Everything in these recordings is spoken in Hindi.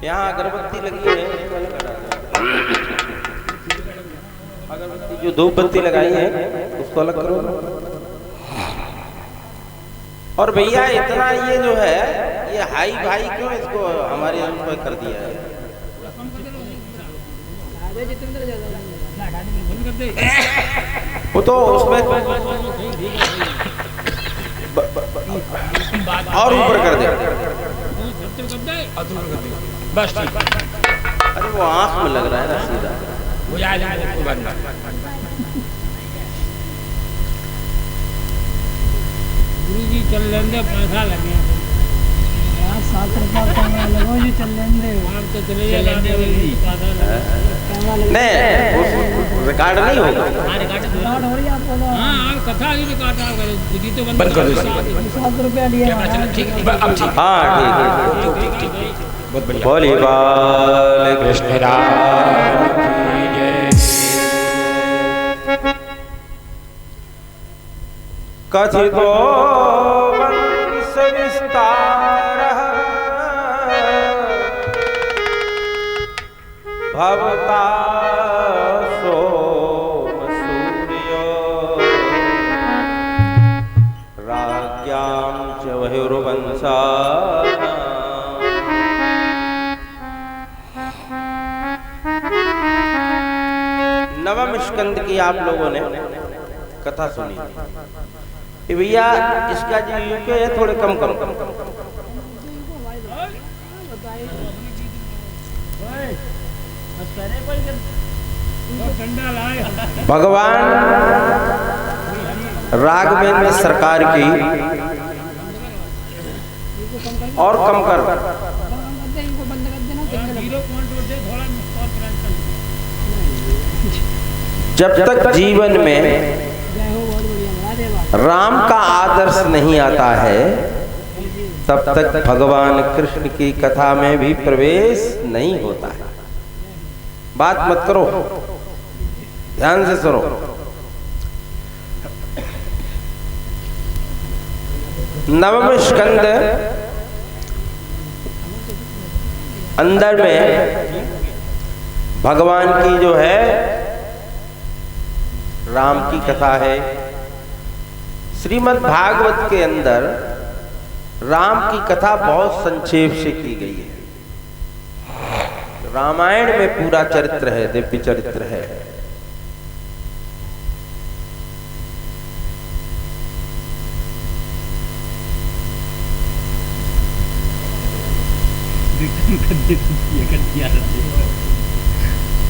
यहाँ अगरबत्ती लगी है, अगरबत्ती जो धूप बत्ती लगाई है उसको अलग करो। और भैया इतना ये जो है ये हाई भाई क्यों इसको हमारे यहाँ कर दिया है? वो तो उसमें और ऊपर कर दे बस ठीक। अरे वो आंख में लग रहा है ना सीधा गुरु जी चल लेंगे पैसा लगे यार 7 रुपया कैमरा लगो जी चल लेंगे आप तो चले जाएंगे नहीं रिकॉर्ड नहीं होगा। रिकॉर्ड हो रही है आपको। हां आप कथा ही रिकॉर्ड करो जी तो बंद कर दो 7 रुपया लिए ठीक अब ठीक हां ठीक है बहुत बढ़िया। बोली बाल कृष्ण राम की जय। कथितो वंश विस्तारः भवता सोम सूर्यो राज्ञां च वहुर्वंशा। नवम स्कंद की आप लोगों ने कथा सुनी भैया। इसका जो यूके है थोड़े कम कम भगवान राघवेंद्र सरकार की और कम कर जब तक जीवन में राम का आदर्श नहीं आता है तब तक भगवान कृष्ण की कथा में भी प्रवेश नहीं होता है। बात मत करो, ध्यान से सुनो। नवम स्कंद अंदर में भगवान की जो है राम की कथा है। श्रीमद् भागवत के अंदर राम की कथा बहुत संक्षेप से की गई है। रामायण में पूरा चरित्र है, दिव्य चरित्र है।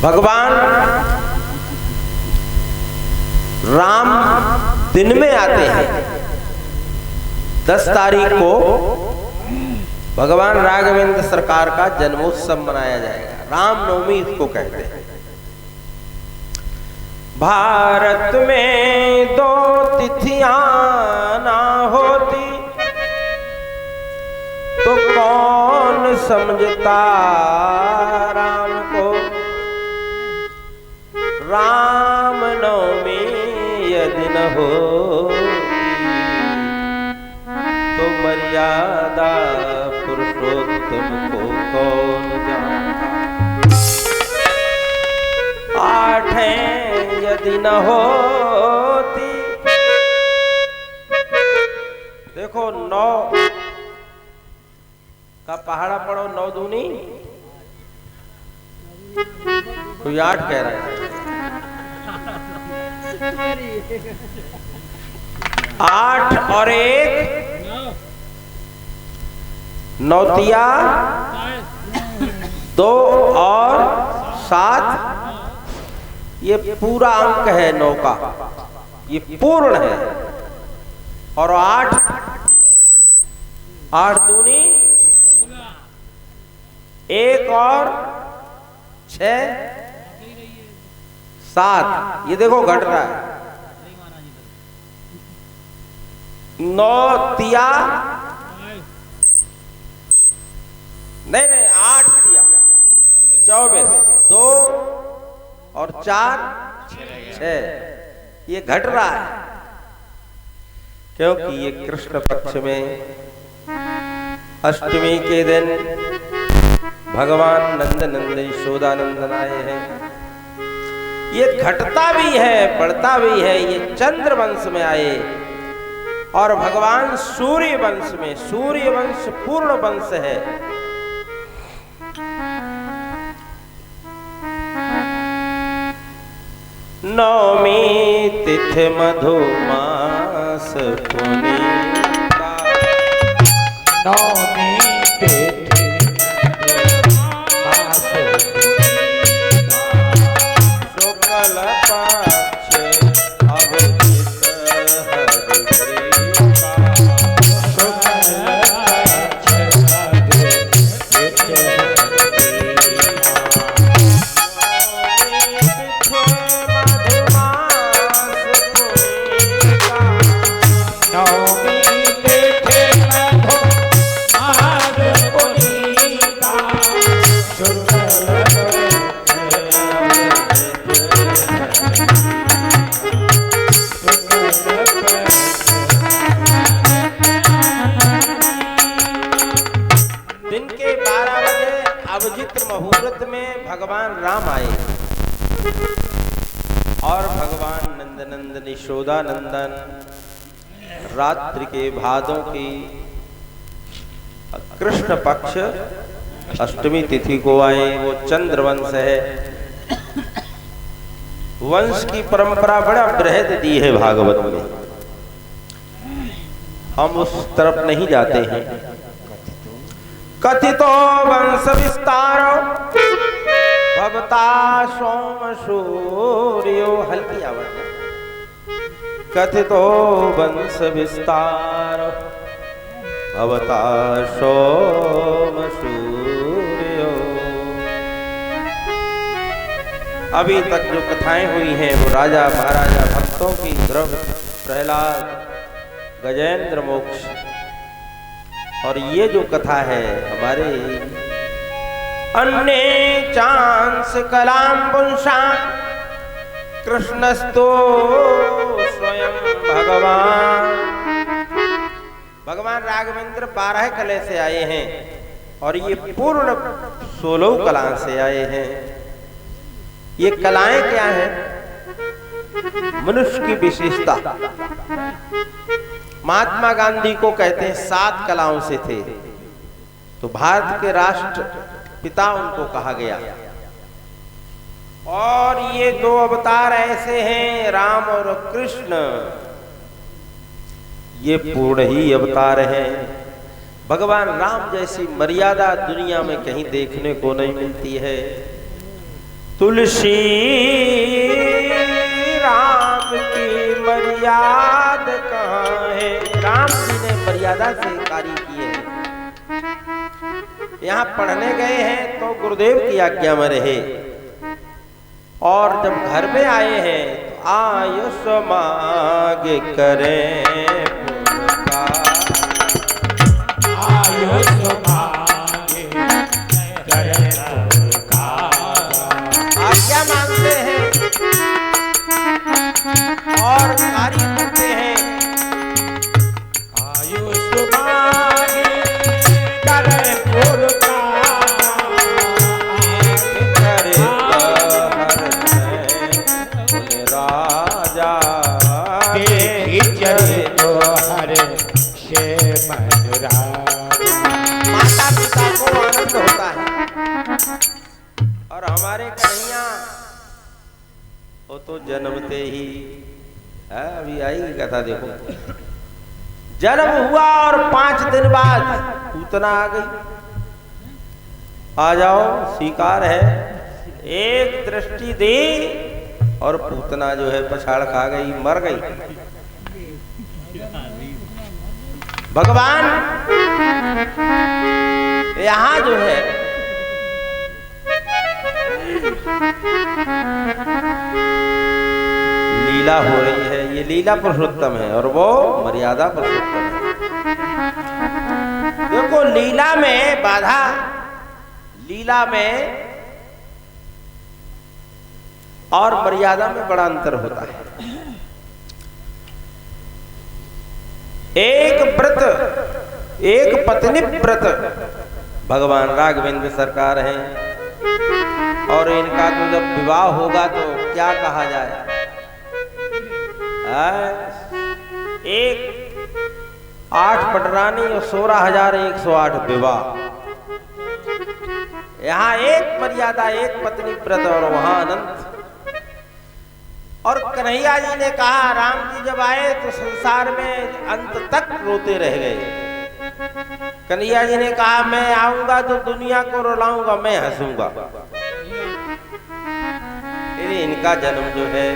भगवान राम दिन में आते हैं। 10 तारीख को भगवान राघवेंद्र सरकार का जन्मोत्सव मनाया जाएगा। रामनवमी इसको कहते हैं। भारत में 2 तिथियां ना होती तो कौन समझता राम को। रामनवमी यदि न हो तो मर्यादा पुरुषोत्तम को कौन जानता। 8 यदि न होती, देखो 9 का पहाड़ा पड़ो 9 दूनी, कोई 8 कह रहा है। 8 और 1 9 2 और 7, ये पूरा अंक है 9 का, ये पूर्ण है। और 8 दूनी 1 और 6 7, ये देखो घट रहा है। 9 तिया नहीं 8 तिया 24, 2 और 4 6, ये घट रहा है क्योंकि ये कृष्ण पक्ष में अष्टमी के दिन भगवान नंद नंद यशोदानंदन आए हैं। ये घटता भी है बढ़ता भी है। ये चंद्र वंश में आए और भगवान सूर्य वंश में, सूर्य वंश पूर्ण वंश है। नवमी तिथि मधुमास पुनीता, नवमी तिथि मधुमास पुनीता, शुक्ल पक्ष अवधित हरिप्रीता, शुक्ल पक्ष अवधित मुहूर्त में भगवान राम आए और भगवान नंदनंदन यशोदानंदन रात्रि के भादों की कृष्ण पक्ष अष्टमी तिथि को आए। वो चंद्रवंश है। वंश की परंपरा बड़ा बृहद दी है भागवत में। हम उस तरफ नहीं जाते हैं। कथितो वंश विस्तार भवता सोम सूर्यो, हल्की आवाज। कथितो वंश विस्तार भवता सोम सूर्यो। अभी तक जो कथाएं हुई हैं वो राजा महाराजा भक्तों की, ध्रुव, प्रहलाद, गजेंद्र मोक्ष, और ये जो कथा है हमारे अन्य चांस कलाम पुंसा कृष्णस्तो स्वयं भगवान। भगवान राघवेंद्र 12 कला से आए हैं और ये पूर्ण 16 कला से आए हैं। ये कलाएं क्या हैं? मनुष्य की विशेषता। महात्मा गांधी को कहते हैं 7 कलाओं से थे, तो भारत के राष्ट्र पिता उनको कहा गया। और ये 2 अवतार ऐसे हैं, राम और कृष्ण, ये पूर्ण ही अवतार हैं। भगवान राम जैसी मर्यादा दुनिया में कहीं देखने को नहीं मिलती है। तुलसी राम की मर्यादा कहाँ है? राम जी ने मर्यादा से कार्य किए हैं। यहाँ पढ़ने गए हैं तो गुरुदेव की आज्ञा में रहे, और जब घर में आए हैं तो आयुष मांगे करें पुकार। आयुष मांगे करें पुकार। आज्ञा मांगते हैं और कार्य करते हैं। आयुष मांगे करें पुकार। करे राजा चले तो हर से मधुरा। माता पिता को आनंद होता है। और हमारे कन्हैया वो तो जन्मते ही है, अभी आएगी कथा देखो। जन्म हुआ और 5 दिन बाद पूतना आ गई। आ जाओ, स्वीकार है। एक दृष्टि दी और पूतना जो है पछाड़ खा गई, मर गई। भगवान यहां जो है लीला हो रही है, ये लीला पुरुषोत्तम है और वो मर्यादा पुरुषोत्तम है। देखो लीला में बाधा, लीला में और मर्यादा में बड़ा अंतर होता है। एक व्रत, एक पत्नी व्रत भगवान राघवेंद्र सरकार हैं, और इनका तो जब विवाह होगा तो क्या कहा जाए। एक 8 पटरानी और 16,108 विवाह। यहाँ एक मर्यादा, एक पत्नी व्रत और वहां अनंत। और कन्हैया जी ने कहा, राम जी जब आए तो संसार में अंत तक रोते रह गए। कन्हैया जी ने कहा, मैं आऊंगा तो दुनिया को रुलाऊंगा, मैं हंसूंगा। इनका जन्म जो है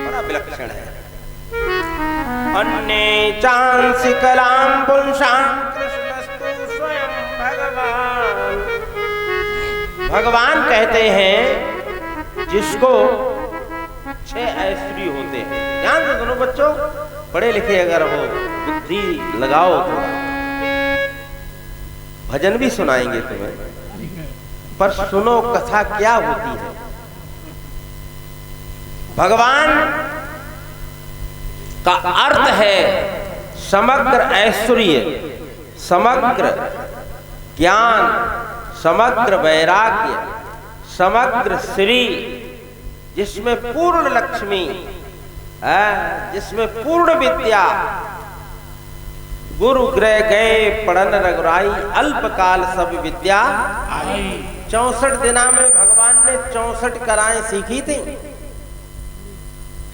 बड़ा विलक्षण है। अन्य चांसी कलाम पुंसाम कृष्णस्तु स्वयं भगवान। भगवान कहते हैं जिसको 6 ऐश्वर्य होते हैं। ध्यान से सुनो बच्चों, पढ़े लिखे अगर हो, बुद्धि लगाओ थोड़ा। भजन भी सुनाएंगे तुम्हें, पर सुनो कथा क्या होती है। भगवान का अर्थ है समग्र ऐश्वर्य, समग्र ज्ञान, समग्र वैराग्य, समग्र श्री, जिसमें पूर्ण लक्ष्मी है, जिसमें पूर्ण विद्या। गुरु गृह गए पढ़न रघुराई, अल्पकाल सब विद्या आई। 64 दिना में भगवान ने 64 कलाएं सीखी थी,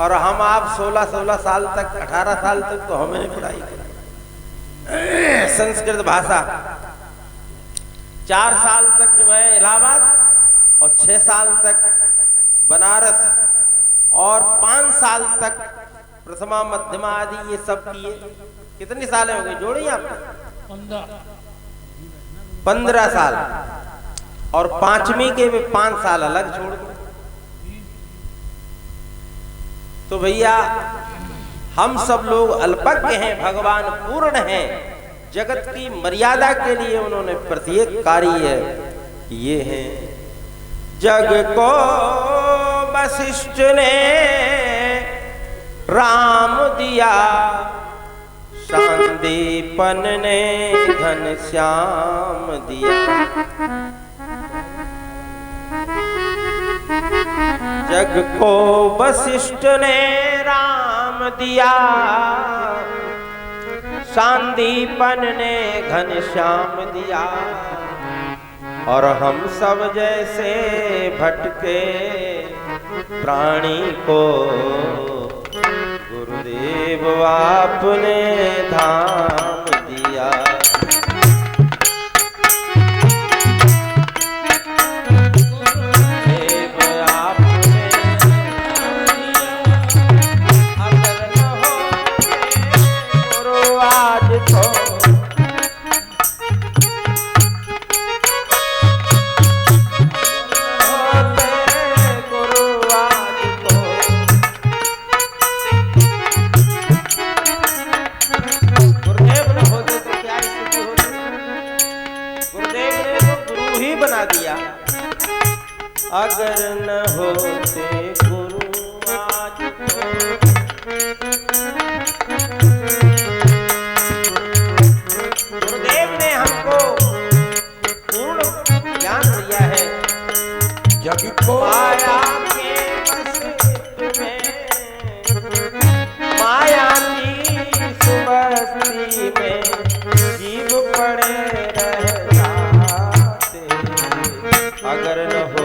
और हम आप 16-16 साल तक, 18 साल तक तो हमें पढ़ाई करी। संस्कृत भाषा 4 साल तक जो है इलाहाबाद, और 6 साल तक बनारस, और 5 साल तक प्रथमा मध्यमा आदि ये सब किए। कितनी साल हो गई जोड़ी आपको? 15 साल। और 5वीं के भी 5 साल अलग छोड़ दो। तो भैया हम सब लोग अल्पज्ञ हैं, भगवान पूर्ण हैं। जगत की मर्यादा के लिए उन्होंने प्रत्येक कार्य किए हैं। जग को वशिष्ठ ने राम दिया, संदीपन ने घनश्याम दिया, जग को वशिष्ठ ने राम दिया, संदीपन ने घनश्याम दिया। और हम सब जैसे भटके प्राणी को गुरुदेव आपने धाम दिया। गुरुदेव आपने अगर न होते गुरु आज तो अगर न होते गुरु आज तो। गुरुदेव ने हमको पूर्ण ज्ञान दिया है, जग को माया के वश में, माया की सुबस्ती में जीव पड़े रह जाते। अगर न हो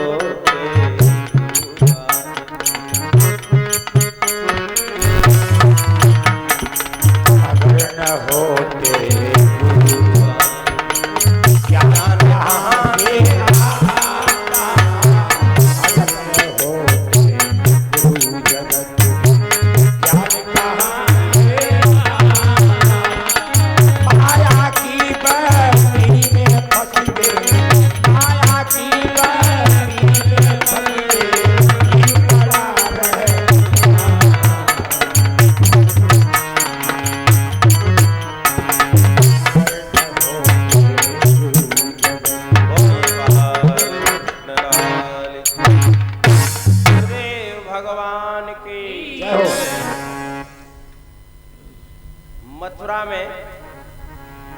मथुरा में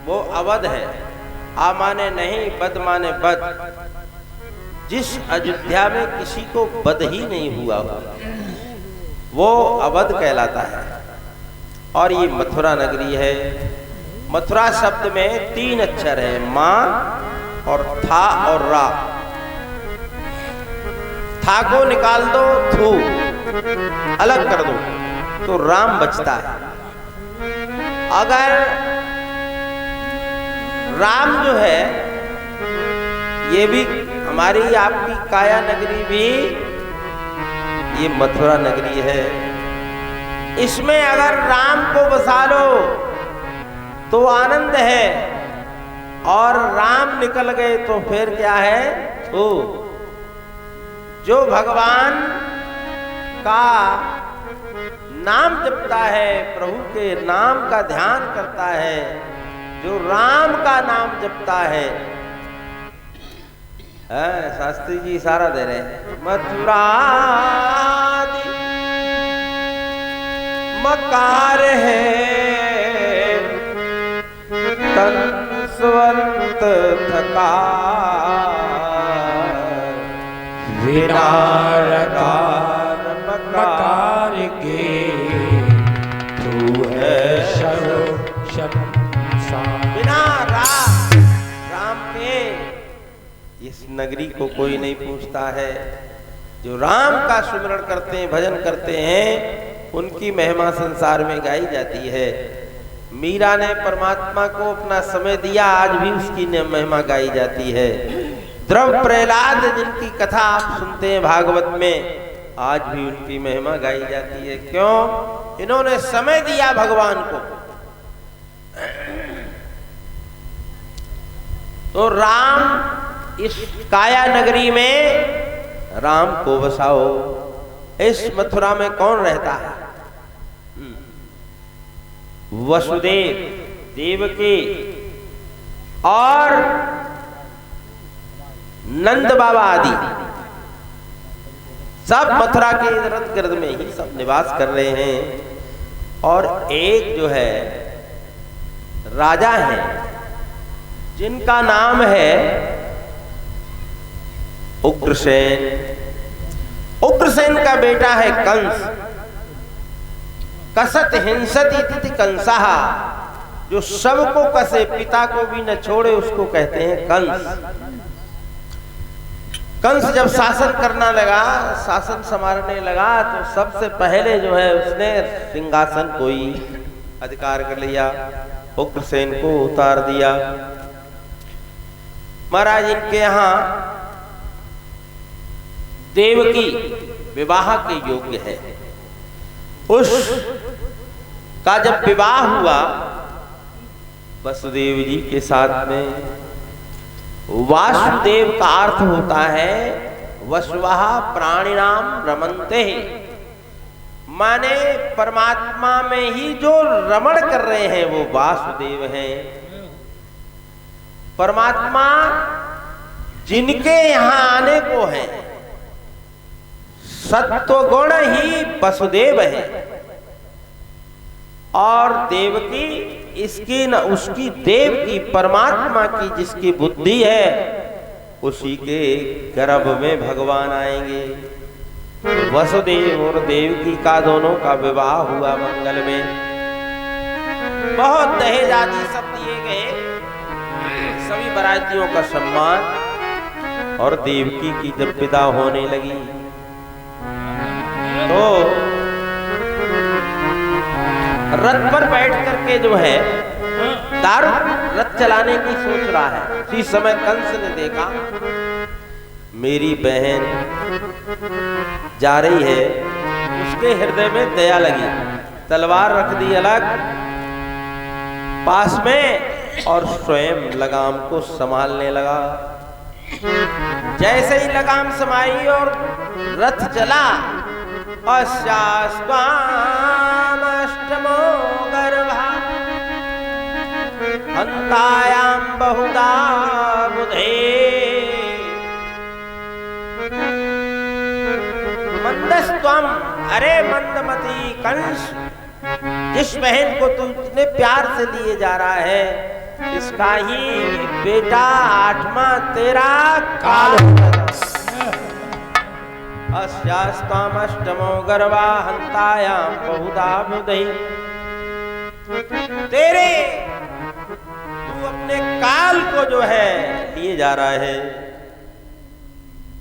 वो अवध है, आ माने नहीं बद माने बद। जिस अयोध्या में किसी को बद ही नहीं हुआ वो अवध कहलाता है। और ये मथुरा नगरी है। मथुरा शब्द में 3 अक्षर है, मां और था और रा। था को निकाल दो, थू अलग कर दो तो राम बचता है। अगर राम जो है, ये भी हमारी आपकी काया नगरी भी ये मथुरा नगरी है। इसमें अगर राम को बसा लो तो आनंद है, और राम निकल गए तो फिर क्या है? तो जो भगवान का नाम जपता है, प्रभु के नाम का ध्यान करता है, जो राम का नाम जपता है, शास्त्री जी इशारा दे रहे हैं। मथुरा मकार है तन स्वंत थका, विनारकार मकार के तू है बिना राम के इस नगरी को कोई नहीं पूछता है। जो राम का सुमिरन करते हैं, भजन करते हैं, उनकी महिमा संसार में गाई जाती है। मीरा ने परमात्मा को अपना समय दिया, आज भी उसकी महिमा गाई जाती है। ध्रुव प्रहलाद जिनकी कथा आप सुनते हैं भागवत में, आज भी उनकी महिमा गाई जाती है। क्यों? इन्होंने समय दिया भगवान को। तो राम इस काया नगरी में राम को बसाओ। इस मथुरा में कौन रहता है? वसुदेव, देवकी और नंद बाबा आदि सब मथुरा के इर्द गिर्द में ही सब निवास कर रहे हैं। और एक जो है राजा हैं जिनका नाम है उग्रसेन। उग्रसेन का बेटा है कंस। कसत हिंसति इति कंसः, जो सबको कसे पिता को भी न छोड़े उसको कहते हैं कंस। कंस जब शासन करना लगा, शासन संभालने लगा, तो सबसे पहले जो है उसने सिंहासन को ही अधिकार कर लिया, उग्रसेन को उतार दिया। महाराज इनके यहाँ देवकी विवाह के योग्य है। उस का जब विवाह हुआ वसुदेव जी के साथ में, वासुदेव का अर्थ होता है वसुवः प्राणिनाम रमन्ते, माने परमात्मा में ही जो रमण कर रहे हैं वो वासुदेव हैं। परमात्मा जिनके यहाँ आने को है, सत्वगुण ही वसुदेव है, और देवकी इसकी न उसकी देव की परमात्मा की जिसकी बुद्धि है उसी के गर्भ में भगवान आएंगे। वसुदेव और देवकी का दोनों का विवाह हुआ मंगल में। बहुत दहेज आदि सब दिए गए, सभी बरातियों का सम्मान। और देवकी की जब विदा होने लगी तो रथ पर बैठ करके जो है दारू रथ चलाने की सोच रहा है। इसी समय कंस ने देखा मेरी बहन जा रही है, उसके हृदय में दया लगी, तलवार रख दी अलग पास में और स्वयं लगाम को संभालने लगा। जैसे ही लगाम समाई और रथ चला, अस्यास्त्वामष्टमो गर्भा हन्तायां बहुधा बुधे। मंदस्त्वम, अरे मंदमती कंस, जिस बहन को तू इतने प्यार से लिए जा रहा है इसका ही बेटा 8वां तेरा काल होगा। अस्यास्त्वामष्टमो गर्भा हन्तायां बहुधा बुधे। तेरे तू अपने काल को जो है लिए जा रहा है।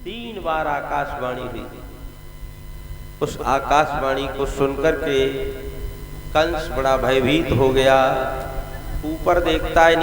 3 बार आकाशवाणी हुई। उस आकाशवाणी को सुनकर के कंस बड़ा भयभीत हो गया। ऊपर देखता है